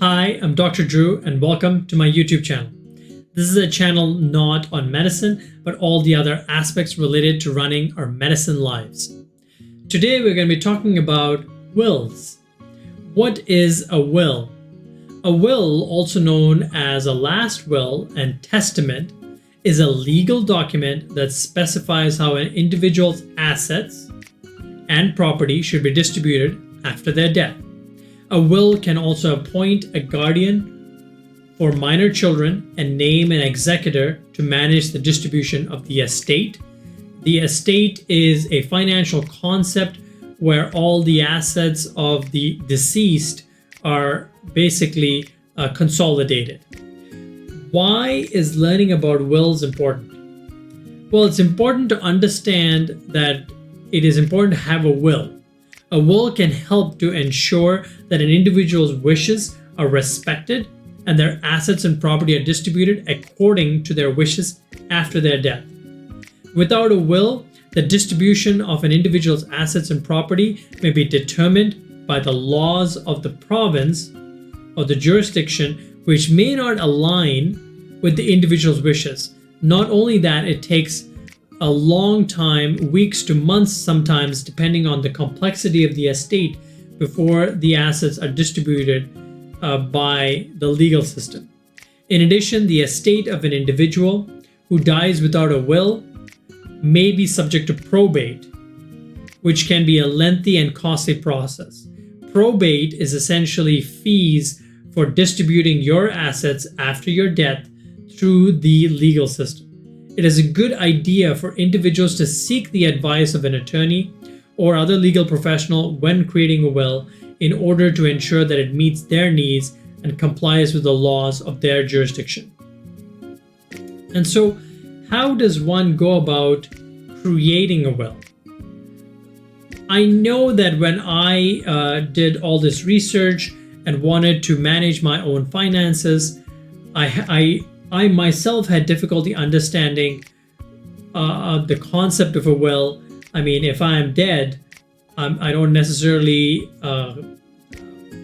Hi, I'm Dr. Druv and welcome to my YouTube channel. This is a channel not on medicine, but all the other aspects related to running our medicine lives. Today we're going to be talking about wills. What is a will? A will, also known as a last will and testament, is a legal document that specifies how an individual's assets and property should be distributed after their death. A will can also appoint a guardian for minor children and name an executor to manage the distribution of the estate. The estate is a financial concept where all the assets of the deceased are basically consolidated. Why is learning about wills important? Well, it's important to understand that it is important to have a will. A will can help to ensure that an individual's wishes are respected and their assets and property are distributed according to their wishes after their death. Without a will, the distribution of an individual's assets and property may be determined by the laws of the province or the jurisdiction, which may not align with the individual's wishes. Not only that, it takes a long time, weeks to months sometimes, depending on the complexity of the estate, before the assets are distributed by the legal system. In addition, the estate of an individual who dies without a will may be subject to probate, which can be a lengthy and costly process. Probate is essentially fees for distributing your assets after your death through the legal system. It is a good idea for individuals to seek the advice of an attorney or other legal professional when creating a will in order to ensure that it meets their needs and complies with the laws of their jurisdiction. And so, how does one go about creating a will? I know that when I did all this research and wanted to manage my own finances, I myself had difficulty understanding the concept of a will. I mean, if I am dead, I don't necessarily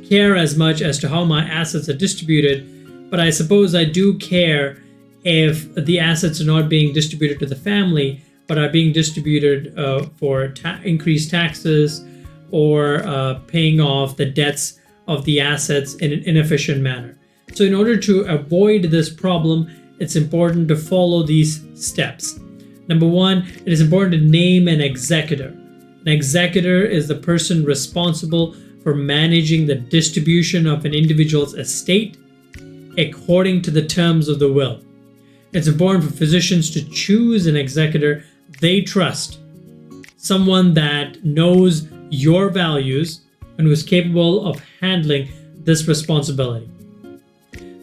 care as much as to how my assets are distributed, but I suppose I do care if the assets are not being distributed to the family, but are being distributed for increased taxes or paying off the debts of the assets in an inefficient manner. So in order to avoid this problem, it's important to follow these steps. Number one, it is important to name an executor. An executor is the person responsible for managing the distribution of an individual's estate according to the terms of the will. It's important for physicians to choose an executor they trust, someone that knows your values and who is capable of handling this responsibility.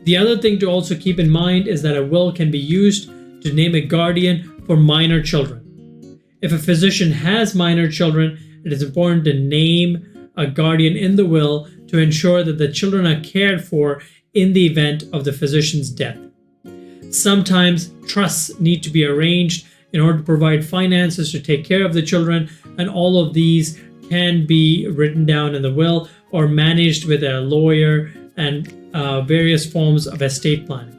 The other thing to also keep in mind is that a will can be used to name a guardian for minor children. If a physician has minor children, it is important to name a guardian in the will to ensure that the children are cared for in the event of the physician's death. Sometimes trusts need to be arranged in order to provide finances to take care of the children, and all of these can be written down in the will or managed with a lawyer and various forms of estate planning.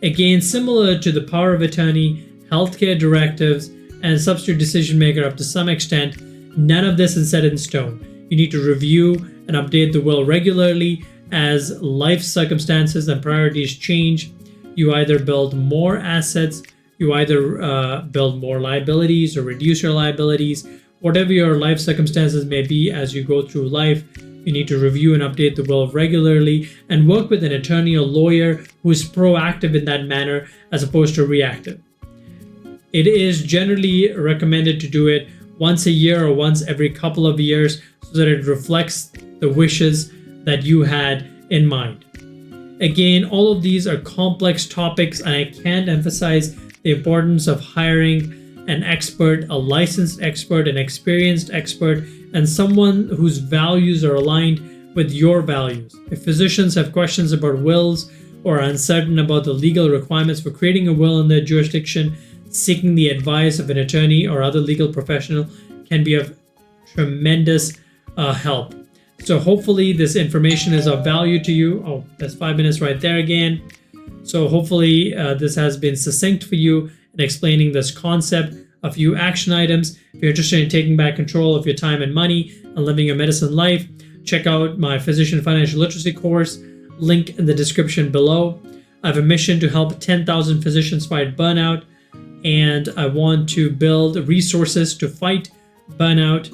Again, similar to the power of attorney, healthcare directives, and substitute decision maker up to some extent, none of this is set in stone. You need to review and update the will regularly as life circumstances and priorities change. You either build more assets, you either build more liabilities or reduce your liabilities. Whatever your life circumstances may be as you go through life, you need to review and update the will regularly and work with an attorney or lawyer who is proactive in that manner as opposed to reactive. It is generally recommended to do it once a year or once every couple of years so that it reflects the wishes that you had in mind. Again, all of these are complex topics, and I can't emphasize the importance of hiring an expert, a licensed expert, an experienced expert, and someone whose values are aligned with your values. If physicians have questions about wills or are uncertain about the legal requirements for creating a will in their jurisdiction, seeking the advice of an attorney or other legal professional can be of tremendous help. So hopefully this information is of value to you. Oh, that's 5 minutes right there again. So hopefully this has been succinct for you in explaining this concept, a few action items. If you're interested in taking back control of your time and money and living a medicine life, check out my Physician Financial Literacy course, link in the description below. I have a mission to help 10,000 physicians fight burnout, and I want to build resources to fight burnout.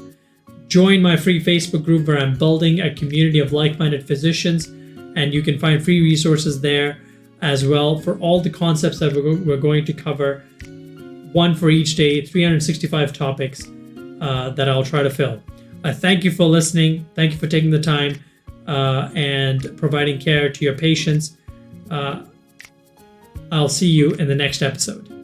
Join my free Facebook group where I'm building a community of like-minded physicians, and you can find free resources there as well for all the concepts that we're going to cover, one for each day, 365 topics that I'll try to fill. Thank you for listening. Thank you for taking the time and providing care to your patients. I'll see you in the next episode.